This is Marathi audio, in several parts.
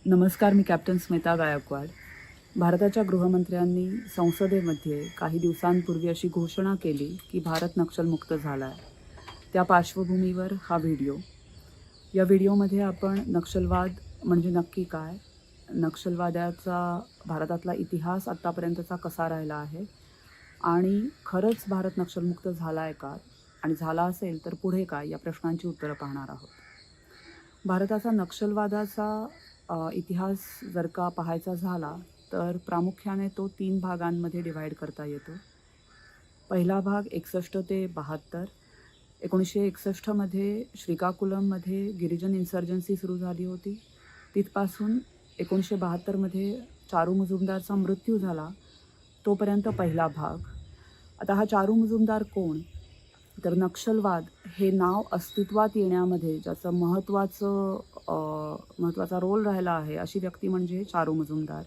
नमस्कार, मी कॅप्टन स्मिता गायकवाड. भारताच्या गृहमंत्र्यांनी संसदेमध्ये काही दिवसांपूर्वी अशी घोषणा केली की भारत नक्षलमुक्त झाला आहे. त्या पार्श्वभूमीवर हा व्हिडिओ. या व्हिडिओमध्ये आपण नक्षलवाद म्हणजे नक्की काय, नक्षलवादाचा भारतातला इतिहास आत्तापर्यंतचा कसा राहिला आहे आणि खरंच भारत नक्षलमुक्त झाला आहे का, आणि झाला असेल तर पुढे काय, या प्रश्नांची उत्तरं पाहणार आहोत. भारताचा नक्षलवादाचा इतिहास जर का पाहायचा झाला तर प्रामुख्याने तो 3 भागांमध्ये डिवाईड करता येतो. पहिला भाग 61 ते 72. 1961मध्ये श्रीकाकुलममध्ये गिरिजन इन्सर्जन्सी सुरू झाली होती. तिथपासून 1972मध्ये चारू मुजुमदारचा मृत्यू झाला, तोपर्यंत पहिला भाग. आता हा चारू मुजुमदार कोण, तर नक्षलवाद हे नाव अस्तित्वात येण्यामध्ये ज्याचं महत्त्वाचा रोल राहिला आहे अशी व्यक्ती म्हणजे चारू मुजुमदार.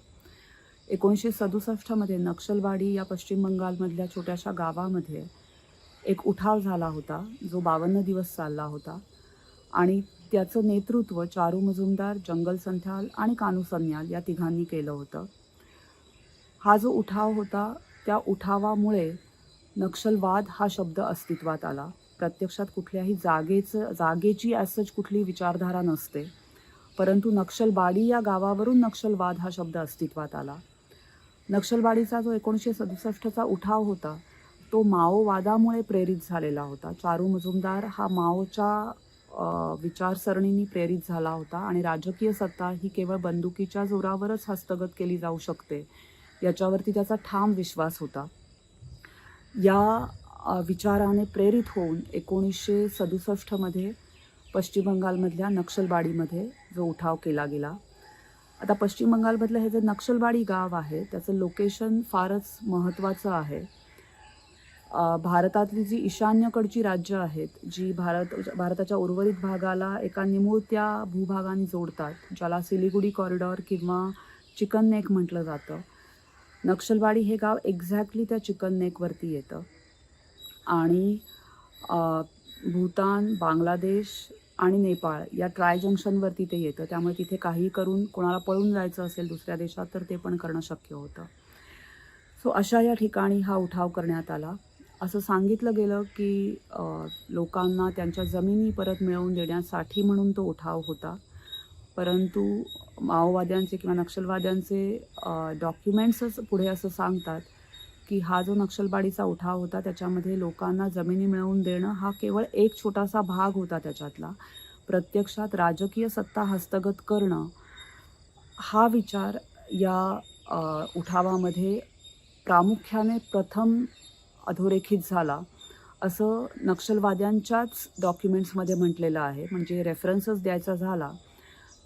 1967मध्ये नक्षलवाडी या पश्चिम बंगालमधल्या छोट्याशा गावामध्ये एक उठाव झाला होता जो 52 दिवस चालला होता आणि त्याचं नेतृत्व चारू मुजुमदार, जंगल संथाल आणि कानू सन्याल या तिघांनी केलं होतं. हा जो उठाव होता त्या उठावामुळे नक्षलवाद हा शब्द अस्तित्वात आला. प्रत्यक्षात कुठल्याही जागेची ॲज कुठली विचारधारा नसते, परंतु नक्षलवाडी या गावावरून नक्षलवाद हा शब्द अस्तित्वात आला. नक्षलवाडीचा जो 1967चा उठाव होता तो माओवादामुळे प्रेरित झालेला होता. चारू मुजुमदार हा माओच्या विचारसरणीने प्रेरित झाला होता आणि राजकीय सत्ता ही केवळ बंदुकीच्या जोरावरच हस्तगत केली जाऊ शकते याच्यावरती त्याचा ठाम विश्वास होता. या विचाराने प्रेरित होऊन 1967मध्ये पश्चिम बंगालमधल्या नक्षलवाडीमध्ये जो उठाव केला गेला. आता पश्चिम बंगालमधलं हे जे नक्षलवाडी गाव आहे त्याचं लोकेशन फारच महत्त्वाचं आहे. भारतातली जी ईशान्येकडची राज्य आहेत, जी भारताच्या उर्वरित भागाला एका निमुळत्या भूभागाने जोडतात, ज्याला सिलिगुडी कॉरिडॉर किंवा चिकन नेक म्हटलं जातं. नक्षलवाडी हे गाव एक्झॅक्टली त्या चिकन नेकवरती येतं आणि भूतान, बांगलादेश आणि नेपाळ या ट्राय जंक्शनवरती ते येतं. त्यामुळे तिथे काही करून कोणाला पळून जायचं असेल दुसऱ्या देशात तर ते पण करणं शक्य होतं. सो अशा या ठिकाणी हा उठाव करण्यात आला. असं सांगितलं गेलं की लोकांना त्यांच्या जमिनी परत मिळवून देण्यासाठी म्हणून तो उठाव होता. परंतु माओवाद्यांचे किंवा नक्षलवाद्यांचे डॉक्युमेंट्सच पुढे असं सांगतात की हा जो नक्षलवाडीचा उठाव होता त्याच्यामध्ये लोकांना जमिनी मिळवून देणं हा केवळ एक छोटासा भाग होता त्याच्यातला. प्रत्यक्षात राजकीय सत्ता हस्तगत करणं हा विचार या उठावामध्ये प्रामुख्याने प्रथम अधोरेखित झाला असं नक्षलवाद्यांच्याच डॉक्युमेंट्समध्ये म्हटलेलं आहे. म्हणजे रेफरन्सच द्यायचा झाला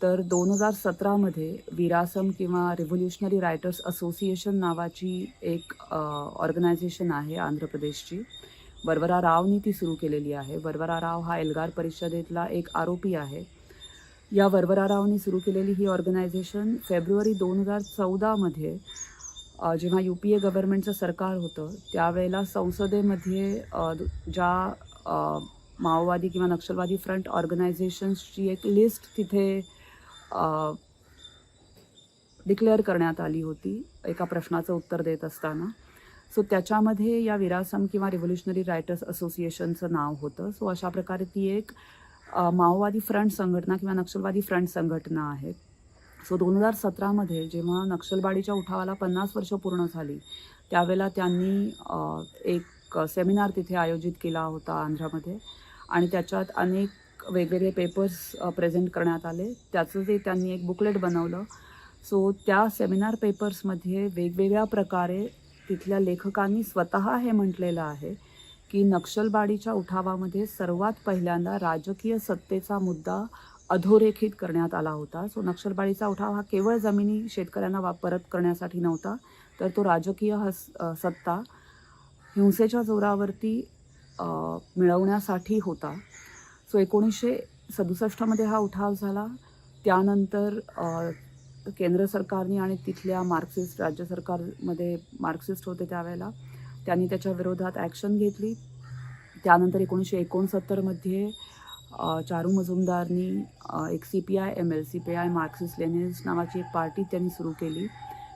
तर 2017मध्ये विरासम किंवा रिव्होल्युशनरी रायटर्स असोसिएशन नावाची एक ऑर्गनायझेशन आहे आंध्र प्रदेशची. वरवरा रावनी ती सुरू केलेली आहे. वरवरा राव हा एल्गार परिषदेतला एक आरोपी आहे. या वरवरा रावनी सुरू केलेली ही ऑर्गनायझेशन फेब्रुवारी 2014मध्ये जेव्हा UPA गव्हर्नमेंटचं सरकार होतं त्यावेळेला संसदेमध्ये ज्या माओवादी किंवा नक्षलवादी फ्रंट ऑर्गनायझेशन्सची एक लिस्ट तिथे डिक्लेअर करण्यात आली होती एका प्रश्नाचं उत्तर देत असताना. सो त्याच्यामध्ये या विरासम किंवा रिव्होल्युशनरी रायटर्स असोसिएशनचं नाव होतं. सो अशा प्रकारे ती एक माओवादी फ्रंट संघटना किंवा नक्षलवादी फ्रंट संघटना आहे. सो 2017मध्ये जेव्हा नक्षलवाडीच्या उठावाला 50 वर्ष पूर्ण झाली त्यावेळेला त्यांनी एक सेमिनार तिथे आयोजित केला होता आंध्रामध्ये आणि त्याच्यात अनेक वेगवेगळे पेपर्स प्रेझेंट करण्यात आले. त्याचं जे त्यांनी एक बुकलेट बनवलं. सो त्या सेमिनार पेपर्समध्ये वेगवेगळ्या प्रकारे तिथल्या लेखकांनी स्वतः हे म्हटलेलं आहे की नक्षलवाडीच्या उठावामध्ये सर्वात पहिल्यांदा राजकीय सत्तेचा मुद्दा अधोरेखित करण्यात आला होता. सो नक्षलवाडीचा उठाव हा केवळ जमिनी शेतकऱ्यांना परत करण्यासाठी नव्हता, तर तो राजकीय सत्ता हिंसेच्या जोरावरती मिळवण्यासाठी होता. सो 1967मध्ये हा उठाव झाला. त्यानंतर केंद्र सरकारने आणि तिथल्या मार्क्सिस्ट, राज्य सरकारमध्ये मार्क्सिस्ट होते त्यावेळेला, त्यांनी त्याच्या विरोधात ॲक्शन घेतली. त्यानंतर 1969मध्ये चारू मजुमदारनी एक CPI-ML CPI मार्क्सिस्ट लेनिनिस्ट नावाची एक पार्टी त्यांनी सुरू केली.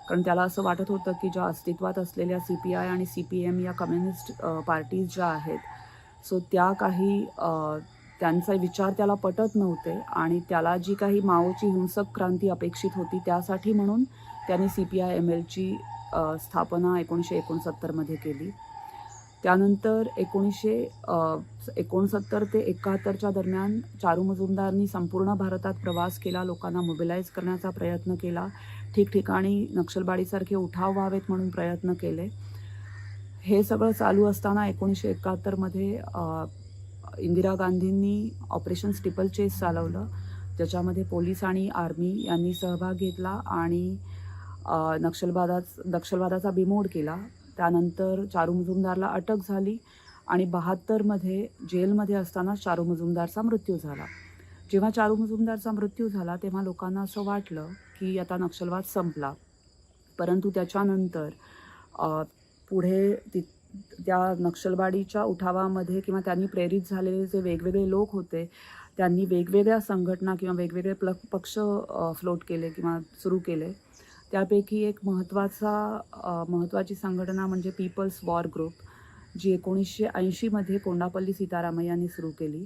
कारण त्याला असं वाटत होतं की ज्या अस्तित्वात असलेल्या CPI आणि CPM या कम्युनिस्ट पार्टीज ज्या आहेत, सो त्या काही त्यांचे विचार त्याला पटत नव्हते आणि त्याला जी काही माओची हिंसक क्रांती अपेक्षित होती त्यासाठी म्हणून त्यांनी CPI-MLची स्थापना 1969मध्ये केली. त्यानंतर 1969 ते 71च्या दरम्यान चारू मजुमदारनी संपूर्ण भारतात प्रवास केला, लोकांना मोबिलाईज करण्याचा प्रयत्न केला, ठिकठिकाणी नक्षलवाडीसारखे उठाव व्हावेत म्हणून प्रयत्न केले. हे सगळं चालू असताना 1971मध्ये इंदिरा गांधींनी ऑपरेशन स्टिपल चेस चालवलं, ज्याच्यामध्ये पोलीस आणि आर्मी यांनी सहभाग घेतला आणि नक्षलवादाचा बिमोड केला. त्यानंतर चारू मजुमदारला अटक झाली आणि 72मध्ये जेलमध्ये असताना चारू मजुमदारचा मृत्यू झाला. जेव्हा चारू मजुमदारचा मृत्यू झाला तेव्हा लोकांना असं वाटलं की आता नक्षलवाद संपला. परंतु त्याच्यानंतर पुढे त्या नक्षलवाडीच्या उठावामध्ये किंवा त्यांनी प्रेरित झालेले जे वेगवेगळे लोक होते त्यांनी वेगवेगळ्या संघटना किंवा वेगवेगळे पक्ष फ्लोट केले किंवा सुरू केले. त्यापैकी एक महत्त्वाची संघटना म्हणजे पीपल्स वॉर ग्रुप, जी 1980मध्ये कोंडापल्ली सीतारामय्यांनी सुरू केली.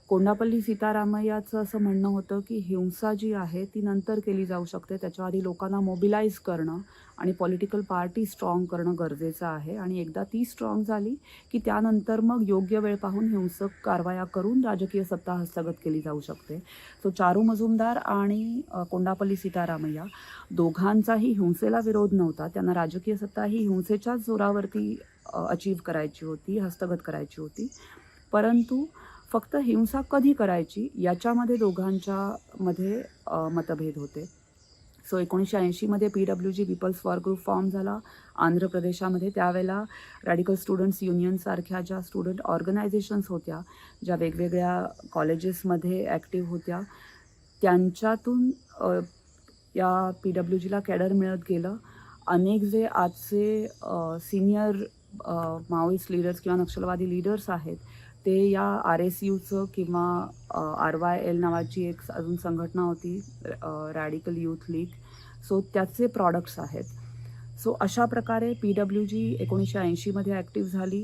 कोंडापल्ली सीतारामय्याचं असं म्हणणं होतं की हिंसा जी आहे ती नंतर केली जाऊ शकते, त्याच्या आधी लोकांना मोबिलाईज करणं आणि पॉलिटिकल पार्टी स्ट्रॉंग करणं गरजेचं आहे आणि एकदा ती स्ट्रॉंग झाली की त्यानंतर मग योग्य वेळ पाहून हिंसक कारवाया करून राजकीय सत्ता हस्तगत केली जाऊ शकते. सो चारू मजुमदार आणि कोंडापल्ली सीतारामय्या दोघांचाही हिंसेला विरोध नव्हता. त्यांना राजकीय सत्ता ही हिंसेच्याच जोरावरती अचीव्ह करायची होती, हस्तगत करायची होती. परंतु फक्त हिंसा कधी करायची याच्यामध्ये दोघांच्यामध्ये मतभेद होते. सो 1980मध्ये PWG people's war group form झाला आंध्र प्रदेशामध्ये. त्यावेळेला रॅडिकल स्टुडंट्स युनियनसारख्या ज्या स्टुडंट ऑर्गनायझेशन्स होत्या, ज्या वेगवेगळ्या कॉलेजेसमध्ये ॲक्टिव्ह होत्या, त्यांच्यातून या PWGला कॅडर मिळत गेलं. अनेक जे आजचे सिनियर माओइस्ट लीडर्स किंवा नक्षलवादी लीडर्स आहेत ते या RSUचं किंवा RYL नावाची एक अजून संघटना होती, रॅडिकल यूथ लीग, सो त्याचे प्रॉडक्ट्स आहेत. सो अशा प्रकारे PWG 1980मध्ये ॲक्टिव्ह झाली.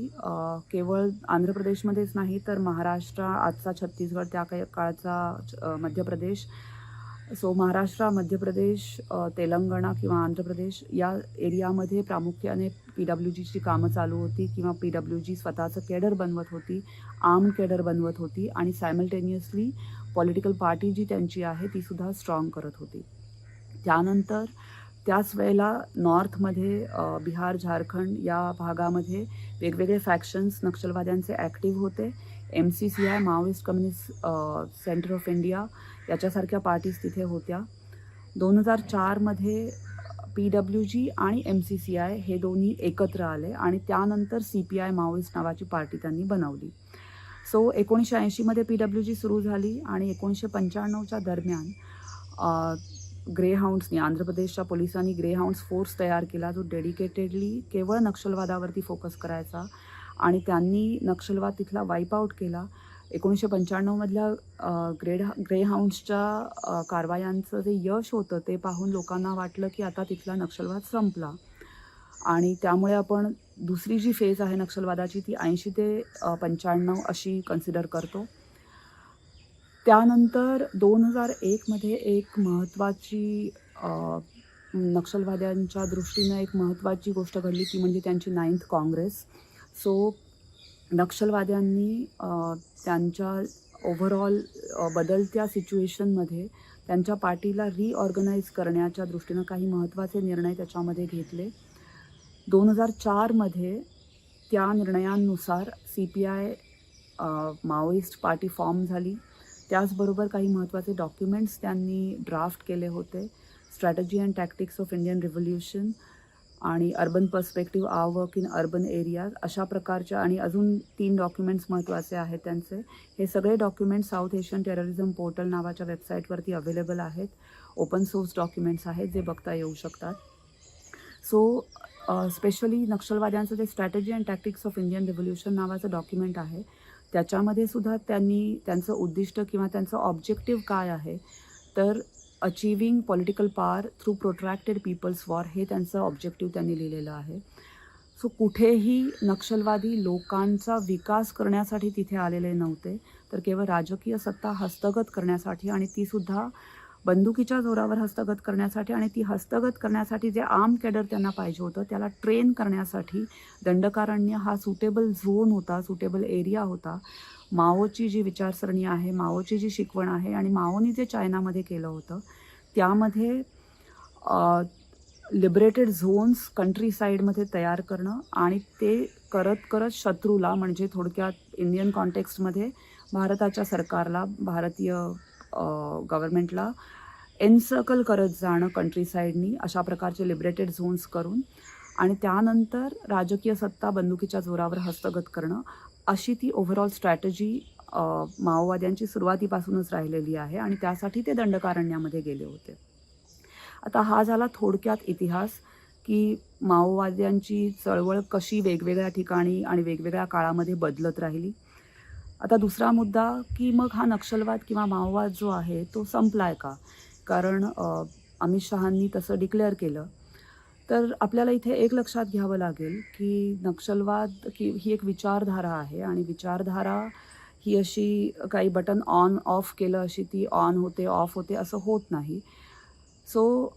केवळ आंध्र प्रदेशमध्येच नाही तर महाराष्ट्र, आजचा छत्तीसगड, त्या काही काळचा मध्य प्रदेश, सो महाराष्ट्र, मध्य प्रदेश, तेलंगणा किंवा आंध्र प्रदेश या एरियामध्ये प्रामुख्याने PWGची कामं चालू होती किंवा PWG स्वतःचं कॅडर बनवत होती, आर्म कॅडर बनवत होती आणि सायमल्टेनियसली पॉलिटिकल पार्टी जी त्यांची आहे तीसुद्धा स्ट्रॉंग करत होती. त्यानंतर त्याच वेळेला नॉर्थमध्ये बिहार, झारखंड या भागामध्ये वेगवेगळे फॅक्शन्स नक्षलवाद्यांचे ॲक्टिव्ह होते. MCCI Maoist communist centre of India याच्यासारख्या पार्टीज तिथे होत्या. 2004मध्ये PWG आणि MCCI हे दोन्ही एकत्र आले आणि त्यानंतर CPI माओइस्ट नावाची पार्टी त्यांनी बनवली. सो 1980मध्ये PWG सुरू झाली आणि 1995च्या दरम्यान ग्रेहाऊंड्सनी, आंध्र प्रदेशच्या पोलिसांनी ग्रेहाऊंड्स फोर्स तयार केला जो डेडिकेटेडली केवळ नक्षलवादावरती फोकस करायचा आणि त्यांनी नक्षलवाद तिथला वाईप आऊट केला. 1995मधल्या ग्रेहाऊंड्सच्या कारवायांचं जे यश होतं ते पाहून लोकांना वाटलं की आता तिथला नक्षलवाद संपला आणि त्यामुळे आपण दुसरी जी फेज आहे नक्षलवादाची ती 80 ते 95 अशी कन्सिडर करतो. त्यानंतर 2001मध्ये एक महत्त्वाची नक्षलवाद्यांच्या दृष्टीनं एक महत्त्वाची गोष्ट घडली ती म्हणजे त्यांची 9th काँग्रेस. सो नक्षलवाद्यांनी त्यांच्या ओव्हरऑल बदलत्या सिच्युएशनमध्ये त्यांच्या पार्टीला रिऑर्गनाईज करण्याच्या दृष्टीनं काही महत्त्वाचे निर्णय त्याच्यामध्ये घेतले. 2004मध्ये त्या निर्णयांनुसार CPI माओइस्ट पार्टी फॉर्म झाली. त्याचबरोबर काही महत्त्वाचे डॉक्युमेंट्स त्यांनी ड्राफ्ट केले होते, strategy and tactics of Indian revolution आणि urban perspective our work in urban areas अशा प्रकारच्या आणि अजून 3 डॉक्युमेंट्स महत्त्वाचे आहेत त्यांचे. हे सगळे documents south Asian terrorism portal नावाच्या वेबसाईटवरती अवेलेबल आहेत. ओपन सोर्स डॉक्युमेंट्स आहेत जे बघता येऊ शकतात. सो स्पेशली नक्षलवाद्यांचं जे strategy and tactics of Indian revolution नावाचं डॉक्युमेंट आहे त्याच्यामध्ये सुद्धा त्यांचं उद्दिष्ट किंवा त्यांचं ऑब्जेक्टिव्ह काय आहे, तर achieving political power through protracted people's war हे त्यांचं ऑब्जेक्टिव्ह त्यांनी लिहिलेलं आहे. सो कुठेही नक्षलवादी लोकांचा विकास करण्यासाठी तिथे आलेले नव्हते, तर केवळ राजकीय सत्ता हस्तगत करण्यासाठी, आणि तीसुद्धा बंदुकीच्या जोरावर हस्तगत करण्यासाठी. आणि ती हस्तगत करण्यासाठी जे आर्म कॅडर त्यांना पाहिजे होतं त्याला ट्रेन करण्यासाठी दंडकारण्य हा सुटेबल झोन होता, सुटेबल एरिया होता. माओची जी विचारसरणी आहे, माओची जी शिकवण आहे आणि माओनी जे चायनामध्ये केलं होतं त्यामध्ये लिबरेटेड झोन्स कंट्री साईडमध्ये तयार करणं आणि ते करत करत शत्रूला, म्हणजे थोडक्यात इंडियन कॉन्टेक्स्टमध्ये भारताच्या सरकारला, भारतीय गव्हर्नमेंटला एनसर्कल करत जाणं कंट्री साईडनी अशा प्रकारचे लिबरेटेड झोन्स करून, आणि त्यानंतर राजकीय सत्ता बंदुकीच्या जोरावर हस्तगत करणं, अशी ती ओव्हरऑल स्ट्रॅटेजी माओवाद्यांची सुरुवातीपासूनच राहिलेली आहे. आणि त्यासाठी ते दंडकारण्यामध्ये गेले होते. आता हा झाला थोडक्यात इतिहास, की माओवाद्यांची चळवळ कशी वेगवेगळ्या ठिकाणी आणि वेगवेगळ्या काळामध्ये बदलत राहिली. आता दुसरा मुद्दा, की मग हा नक्षलवाद किंवा माओवाद जो आहे तो संपला आहे का? कारण अमित शहांनी तसं डिक्लेअर केलं. तर आपल्याला इथे एक लक्षात घ्यावं लागेल, की नक्षलवाद ही एक विचारधारा आहे, आणि विचारधारा ही अशी काही बटन ऑन ऑफ केलं अशी ती ऑन होते, ऑफ होते असं होत नाही. सो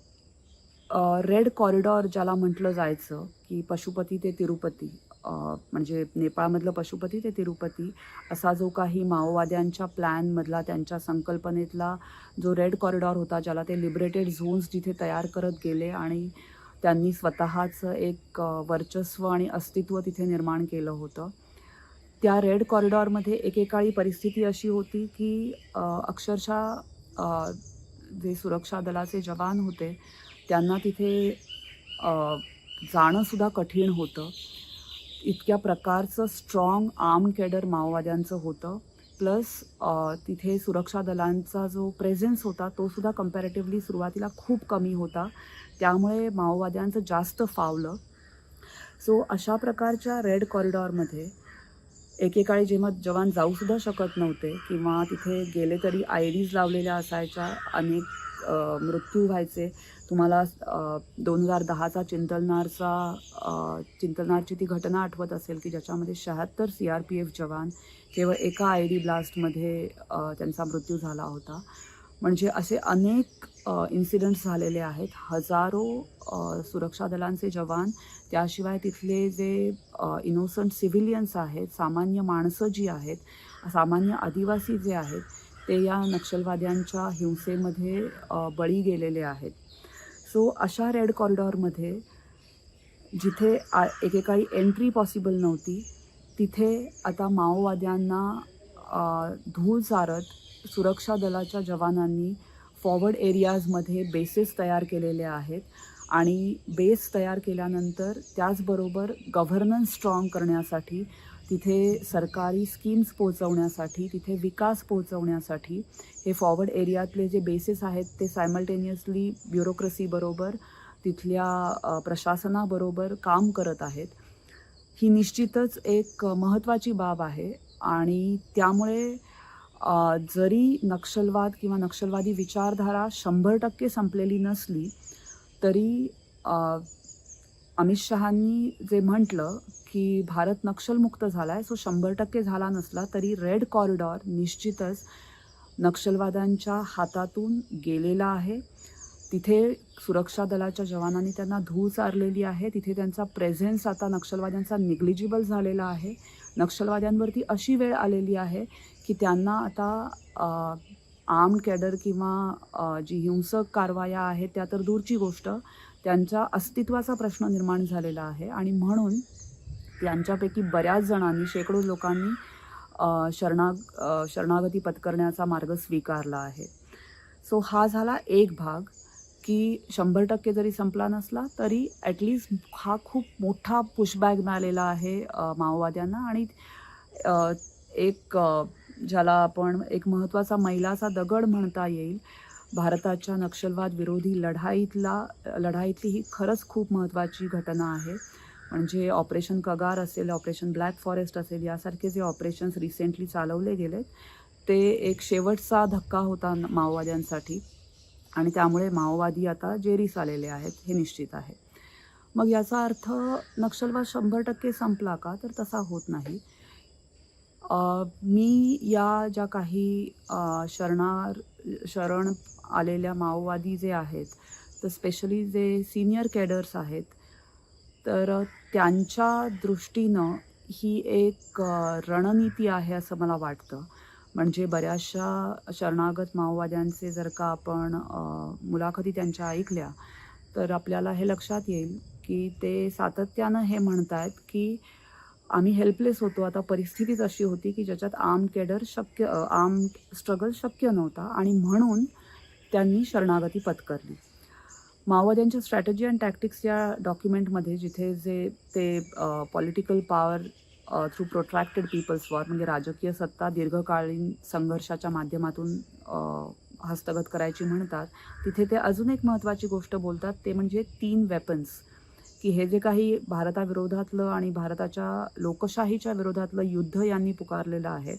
रेड कॉरिडॉर ज्याला म्हटलं जायचं, की पशुपती ते तिरुपती, म्हणजे नेपाळमधलं पशुपती ते तिरुपती असा जो काही माओवाद्यांच्या प्लॅनमधला, त्यांच्या संकल्पनेतला जो रेड कॉरिडॉर होता, ज्याला ते लिबरेटेड झोन्स जिथे तयार करत गेले आणि त्यांनी स्वतःचं एक वर्चस्व आणि अस्तित्व तिथे निर्माण केलं होतं. त्या रेड कॉरिडॉरमध्ये एकेकाळी परिस्थिती अशी होती, की अक्षरशः जे सुरक्षा दलाचे जवान होते त्यांना तिथे जाणंसुद्धा कठीण होतं. इतक्या प्रकारचं स्ट्रॉंग आर्म कॅडर माओवाद्यांचं होतं. प्लस तिथे सुरक्षा दलांचा जो प्रेझेन्स होता तो सुद्धा कम्पॅरेटिव्हली सुरुवातीला खूप कमी होता. त्यामुळे माओवाद्यांचं जास्त फावलं. सो अशा प्रकारच्या रेड कॉरिडॉरमध्ये एकेकाळी जेव्हा जवान जाऊसुद्धा शकत नव्हते किंवा तिथे गेले तरी IEDs लावलेल्या असायच्या, अनेक मृत्यू व्हायचे. तुम्हाला 2010चा चिंतलनारची ती घटना आठवत असेल, की ज्याच्यामध्ये 76 CRPF जवान केवळ एका IED ब्लास्टमध्ये त्यांचा मृत्यू झाला होता. म्हणजे असे अनेक इन्सिडेंट्स झालेले आहेत. हजारो सुरक्षा दलांचे जवान, त्याशिवाय तिथले जे इनोसंट सिव्हिलियन्स आहेत, सामान्य माणसं जी आहेत, सामान्य आदिवासी जे आहेत, ते या नक्षलवाद्यांच्या हिंसेमध्ये बळी गेलेले आहेत. सो अशा रेड कॉरिडॉरमध्ये जिथे एकेकाळी एंट्री पॉसिबल नव्हती, तिथे आता माओवाद्यांना धूळ चारत सुरक्षा दलाच्या जवानांनी फॉरवर्ड एरियाजमध्ये बेसेस तयार केलेले आहेत. आणि बेस तयार केल्यानंतर त्याचबरोबर गव्हर्नन्स स्ट्रॉंग करण्यासाठी, तिथे सरकारी स्कीम्स पोहोचवण्यासाठी, तिथे विकास पोहोचवण्यासाठी हे फॉरवर्ड एरियातले जे बेसेस आहेत ते सायमल्टेनियसली ब्युरोक्रेसीबरोबर, तिथल्या प्रशासनाबरोबर काम करत आहेत. ही निश्चितच एक महत्त्वाची बाब आहे. आणि त्यामुळे जरी नक्षलवाद किंवा नक्षलवादी विचारधारा 100% संपलेली नसली तरी अमित शहांनी जे म्हटलं की भारत नक्षलमुक्त झाला आहे, सो 100% झाला नसला तरी रेड कॉरिडॉर निश्चितच नक्षलवाद्यांच्या हातातून गेलेला आहे. तिथे सुरक्षा दलाच्या जवानांनी त्यांना धूळ चारलेली आहे. तिथे त्यांचा प्रेझेन्स आता नक्षलवाद्यांचा निग्लिजिबल झालेला आहे. नक्षलवाद्यांवरती अशी वेळ आलेली आहे की त्यांना आता आर्म कॅडर किंवा जी हिंसक कारवाया आहेत त्या तर दूरची गोष्ट, त्यांच्या अस्तित्वाचा प्रश्न निर्माण झालेला आहे. आणि म्हणून त्यांच्यापैकी बऱ्याच जणांनी, शेकडो लोकांनी शरणागती पत्करण्याचा मार्ग स्वीकारला आहे. सो हा झाला एक भाग, की 100% जरी संपला नसला तरी ॲटलिस्ट हा खूप मोठा पुशबॅक मिळालेला आहे माओवाद्यांना. आणि एक ज्याला आपण एक महत्त्वाचा मैलाचा दगड म्हणता येईल भारताच्या नक्षलवाद विरोधी लढाईतली ही खरंच खूप महत्त्वाची घटना आहे. म्हणजे ऑपरेशन कगार असेल, ऑपरेशन ब्लॅक फॉरेस्ट असेल, यासारखे जे ऑपरेशन्स रिसेंटली चालवले गेलेत ते एक शेवटचा धक्का होता माओवाद्यांसाठी आणि त्यामुळे माओवादी आता जेरीस आलेले आहेत हे निश्चित आहे. मग याचा अर्थ नक्षलवाद 100% संपला का? तर तसा होत नाही. मी या ज्या काही शरण आलेल्या माओवादी जे आहेत, तर स्पेशली जे सीनियर कॅडर्स आहेत, तर त्यांच्या दृष्टीनं ही एक रणनीती आहे असं मला वाटतं. म्हणजे बऱ्याचशा शरणागत माओवाद्यांचे जर का आपण मुलाखती त्यांच्या ऐकल्या तर आपल्याला हे लक्षात येईल की ते सातत्यानं हे म्हणत आहेत की आम्ही हेल्पलेस होतो. आता परिस्थितीच अशी होती की ज्याच्यात आर्म्ड स्ट्रगल शक्य नव्हता आणि म्हणून त्यांनी शरणागती पत्करली. माओवाद्यांच्या स्ट्रॅटेजी अँड टॅक्टिक्स या डॉक्युमेंटमध्ये जिथे जे ते political power through protracted people's war म्हणजे राजकीय सत्ता दीर्घकालीन संघर्षाच्या माध्यमातून हस्तगत करायची म्हणतात, तिथे ते अजून एक महत्त्वाची गोष्ट बोलतात, ते म्हणजे 3 वेपन्स, की हे जे काही भारताविरोधातलं आणि भारताच्या लोकशाहीच्या विरोधातलं युद्ध यांनी पुकारलेलं आहे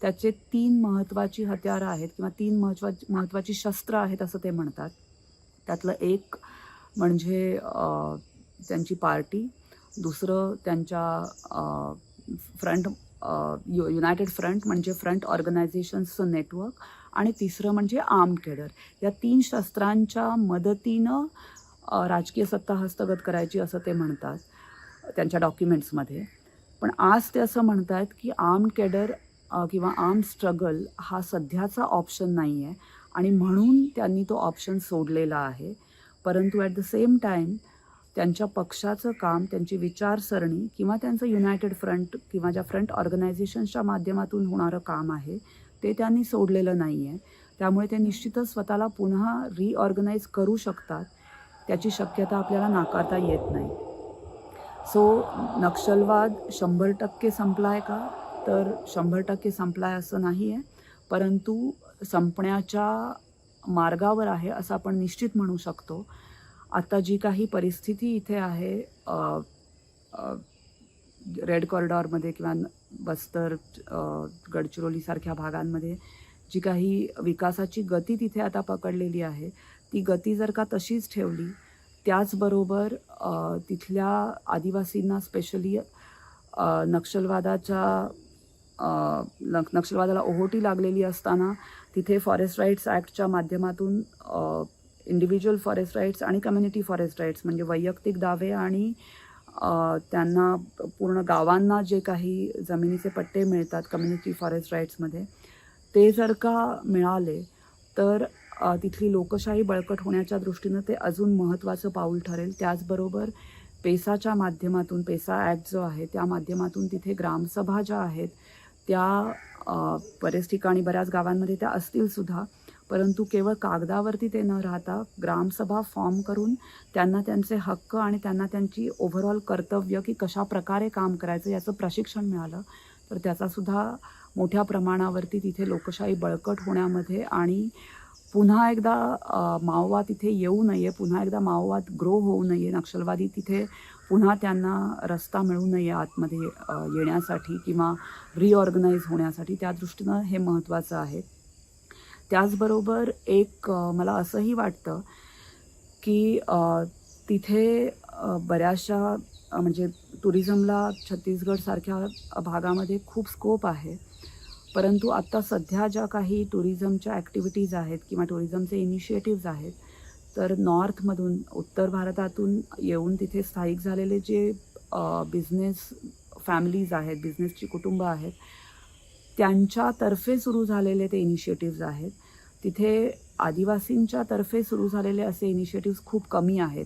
त्याचे 3 महत्त्वाची हत्यारं आहेत किंवा 3 महत्त्वाची शस्त्र आहेत असं ते म्हणतात. त्यातलं एक म्हणजे त्यांची पार्टी, दुसरं त्यांच्या फ्रंट युनायटेड फ्रंट म्हणजे फ्रंट ऑर्गनायझेशन्सचं नेटवर्क आणि तिसरं म्हणजे आर्म्ड कॅडर. या 3 शस्त्रांच्या मदतीनं राजकीय सत्ता हस्तगत करायची असं ते म्हणतात त्यांच्या डॉक्युमेंट्समध्ये. पण आज ते असं म्हणत आहेत की आर्म्ड कॅडर किंवा आर्म्ड स्ट्रगल हा सध्याचा ऑप्शन नाही आहे आणि म्हणून त्यांनी तो ऑप्शन सोडलेला आहे. परंतु ॲट द सेम टाईम त्यांच्या पक्षाचं काम, त्यांची विचारसरणी किंवा त्यांचं युनायटेड फ्रंट किंवा ज्या फ्रंट ऑर्गनायझेशन्सच्या माध्यमातून होणारं काम आहे ते त्यांनी सोडलेलं नाही आहे. त्यामुळे ते निश्चितच स्वतःला पुन्हा रिऑर्गनाईज करू शकतात, त्याची शक्यता आपल्याला नाकारता येत नाही. सो नक्षलवाद 100% संपला आहे का? तर 100% संपला आहे असं नाही आहे, परंतु संपण्याच्या मार्गावर आहे असं आपण निश्चित म्हणू शकतो. आता जी काही परिस्थिती इथे आहे रेड कॉरिडॉरमध्ये किंवा बस्तर, गडचिरोलीसारख्या भागांमध्ये जी काही विकासाची गती तिथे आता पकडलेली आहे, ती गती जर का तशीच ठेवली, त्याचबरोबर तिथल्या आदिवासींना स्पेशली नक्षलवादाला ओहोटी लागलेली असताना तिथे फॉरेस्ट राईट्स ॲक्टच्या माध्यमातून इंडिव्हिज्युअल फॉरेस्ट राईट्स आणि कम्युनिटी फॉरेस्ट राईट्स म्हणजे वैयक्तिक दावे आणि त्यांना पूर्ण गावांना जे काही जमिनीचे पट्टे मिळतात कम्युनिटी फॉरेस्ट राईट्समध्ये, ते जर का मिळाले तर तिथली लोकशाही बळकट होण्याच्या दृष्टीनं ते अजून महत्त्वाचं पाऊल ठरेल. त्याचबरोबर पेसाच्या माध्यमातून, पेसा ॲक्ट जो आहे त्या माध्यमातून तिथे ग्रामसभा ज्या आहेत त्या बरेच ठिकाणी बऱ्याच गावांमध्ये त्या असतीलसुद्धा, परंतु केवळ कागदावरती ते न राहता ग्रामसभा फॉर्म करून त्यांना त्यांचे हक्क आणि त्यांना त्यांची ओव्हरऑल कर्तव्य की कशा प्रकारे काम करायचं याचं प्रशिक्षण मिळालं तर त्याचासुद्धा मोठ्या प्रमाणावरती तिथे लोकशाही बळकट होण्यामध्ये आणि पुन्हा एकदा माओवाद तिथे येऊ नये, पुन्हा एकदा माओवाद ग्रो होऊ नये, नक्षलवादी तिथे पुन्हा त्यांना रस्ता मिळू नये आतमध्ये येण्यासाठी किंवा रिऑर्गनाईज होण्यासाठी, त्या दृष्टीनं हे महत्त्वाचं आहे. त्याचबरोबर एक मला असंही वाटतं की तिथे बऱ्याचशा म्हणजे टुरिझमला छत्तीसगडसारख्या भागामध्ये खूप स्कोप आहे, परंतु आत्ता सध्या ज्या काही टुरिझमच्या ॲक्टिव्हिटीज आहेत किंवा टुरिझमचे इनिशिएटिव्ज आहेत, तर नॉर्थमधून, उत्तर भारतातून येऊन तिथे स्थायिक झालेले जे बिझनेस फॅमिलीज आहेत, बिझनेसची कुटुंबं आहेत, त्यांच्यातर्फे सुरू झालेले ते इनिशिएटिव्ज आहेत. तिथे आदिवासींच्या तर्फे सुरू झालेले असे इनिशिएटिव्ज खूप कमी आहेत.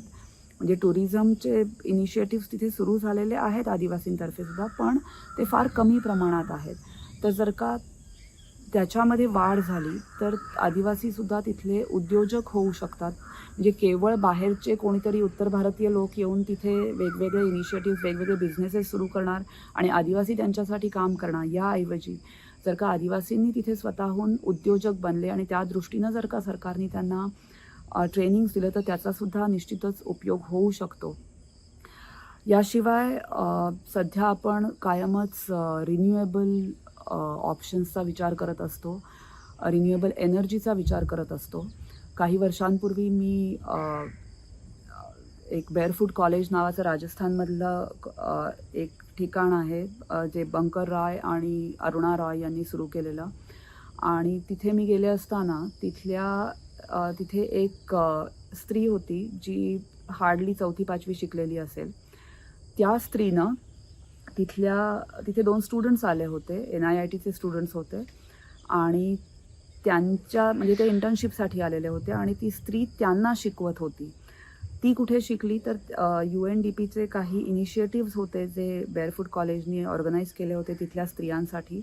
म्हणजे टुरिझमचे इनिशिएटिव्स तिथे सुरू झालेले आहेत आदिवासींतर्फे सुद्धा, पण ते फार कमी प्रमाणात आहेत. तर जर का त्याच्यामध्ये वाढ झाली तर आदिवासीसुद्धा तिथले उद्योजक होऊ शकतात. म्हणजे केवळ बाहेरचे कोणीतरी उत्तर भारतीय लोक येऊन तिथे वेगवेगळे इनिशिएटिव्ह, वेगवेगळे बिझनेसेस सुरू करणार आणि आदिवासी त्यांच्यासाठी काम करणार, याऐवजी जर का आदिवासींनी तिथे स्वतःहून उद्योजक बनले आणि त्या दृष्टीनं जर का सरकारने त्यांना ट्रेनिंग्स दिलं तर त्याचासुद्धा निश्चितच उपयोग होऊ शकतो. याशिवाय सध्या आपण कायमच रिन्युएबल ऑप्शन्सचा विचार करत असतो, रिन्युएबल एनर्जीचा विचार करत असतो. काही वर्षांपूर्वी मी एक बेअरफूट कॉलेज नावाचं राजस्थानमधलं एक ठिकाण आहे, जे बंकर रॉय आणि अरुणा रॉय यांनी सुरू केलेलं. आणि तिथे मी गेले असताना तिथे एक स्त्री होती जी हार्डली 4वी-5वी शिकलेली असेल. त्या स्त्रीनं तिथे 2 स्टुडंट्स आले होते, NIITचे स्टुडंट्स होते आणि म्हणजे ते इंटर्नशिपसाठी आलेले होते आणि ती स्त्री त्यांना शिकवत होती. ती कुठे शिकली तर UNDPचे काही इनिशिएटिव्स होते जे बेअरफूट कॉलेजने ऑर्गनाईज केले होते तिथल्या स्त्रियांसाठी.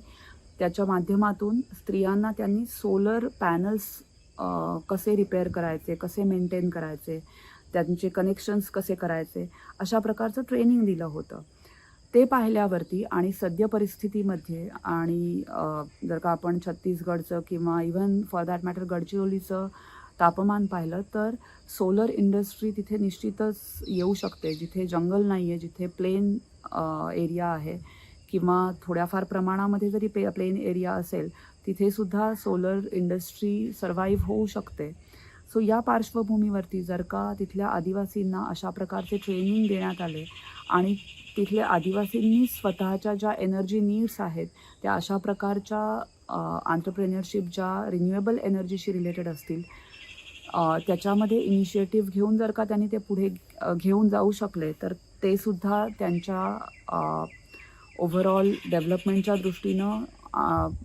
त्याच्या माध्यमातून स्त्रियांना त्यांनी सोलर पॅनल्स कसे रिपेअर करायचे, कसे मेंटेन करायचे, त्यांचे कनेक्शन्स कसे करायचे, अशा प्रकारचं ट्रेनिंग दिलं होतं. ते पाहिल्यावरती आणि सद्य परिस्थितीमध्ये आणि जर का आपण छत्तीसगडचं किंवा इव्हन फॉर दॅट मॅटर गडचिरोलीचं तापमान पाहिलं तर सोलर इंडस्ट्री तिथे निश्चितच येऊ शकते. जिथे जंगल नाही आहे, जिथे प्लेन एरिया आहे किंवा थोड्याफार प्रमाणामध्ये जरी प्लेन एरिया असेल तिथेसुद्धा सोलर इंडस्ट्री सर्वाईव्ह होऊ शकते. सो या पार्श्वभूमीवरती जर का तिथल्या आदिवासींना अशा प्रकारचे ट्रेनिंग देण्यात आले आणि तिथल्या आदिवासींनी स्वतःच्या ज्या एनर्जी नीड्स आहेत त्या अशा प्रकारच्या एंटरप्रेन्योरशिप ज्या रिन्युएबल एनर्जीशी रिलेटेड असतील त्याच्यामध्ये इनिशिएटिव्ह घेऊन जर का त्यांनी ते पुढे घेऊन जाऊ शकले तर ते सुद्धा त्यांच्या ओव्हरऑल डेव्हलपमेंटच्या दृष्टीनं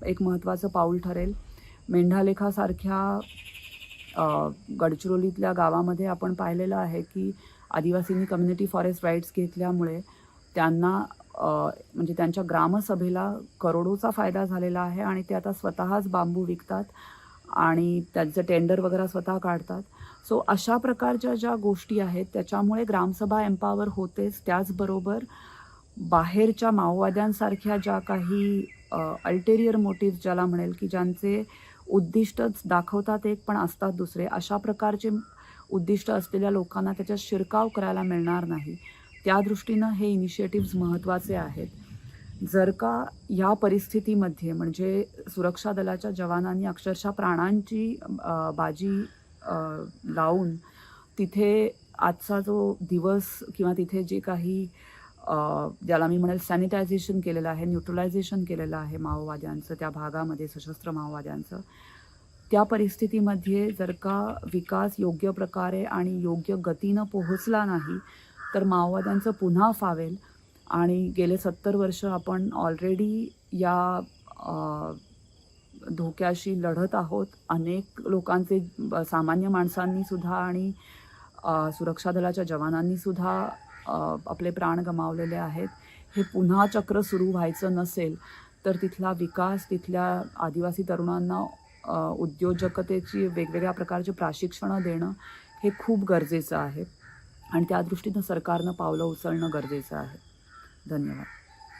एक महत्त्वाचं पाऊल ठरेल. मेंढालेखासारख्या गडचिरोलीतल्या गावामध्ये आपण पाहिलेलं आहे की आदिवासींनी कम्युनिटी फॉरेस्ट राईट्स घेतल्यामुळे त्यांना म्हणजे त्यांच्या ग्रामसभेला करोडोचा फायदा झालेला आहे आणि ते आता स्वतःच बांबू विकतात आणि त्यांचं टेंडर वगैरे स्वतः काढतात. सो अशा प्रकारच्या ज्या गोष्टी आहेत त्याच्यामुळे ग्रामसभा एम्पावर होतेच, त्याचबरोबर बाहेरच्या माओवाद्यांसारख्या ज्या काही अल्टेरियर मोटिव्ह ज्याला म्हणेल की ज्यांचे उद्दिष्टच दाखवतात एक पण असतात दुसरे, अशा प्रकारचे उद्दिष्ट असलेल्या लोकांना त्याच्यात शिरकाव करायला मिळणार नाही. त्या दृष्टीनं हे इनिशिएटिव्स महत्त्वाचे आहेत. जर का ह्या परिस्थितीमध्ये म्हणजे सुरक्षा दलाच्या जवानांनी अक्षरशः प्राणांची बाजी लावून तिथे आजचा जो दिवस किंवा तिथे जे काही ज्याला मी म्हणेल सॅनिटायझेशन केलेलं आहे, न्यूट्रलायझेशन केलेलं आहे माओवाद्यांचं त्या भागामध्ये, सशस्त्र माओवाद्यांचं, त्या परिस्थितीमध्ये जर का विकास योग्य प्रकारे आणि योग्य गतीनं पोहोचला नाही तर माओवाद्यांचं पुन्हा फावेल. आणि गेले 70 वर्ष आपण ऑलरेडी या धोक्याशी लढत आहोत. अनेक लोकांचे सामान्य माणसांनीसुद्धा आणि सुरक्षा दलाच्या जवानांनीसुद्धा आपले प्राण गमावलेले आहेत. हे पुन्हा चक्र सुरू व्हायचं नसेल तर तिथला विकास, तिथल्या आदिवासी तरुणांना उद्योजकतेची वेगवेगळ्या प्रकारचे प्रशिक्षणं देणं हे खूप गरजेचं आहे आणि त्या दृष्टीनं सरकारनं पावलं उचलणं गरजेचं आहे. धन्यवाद.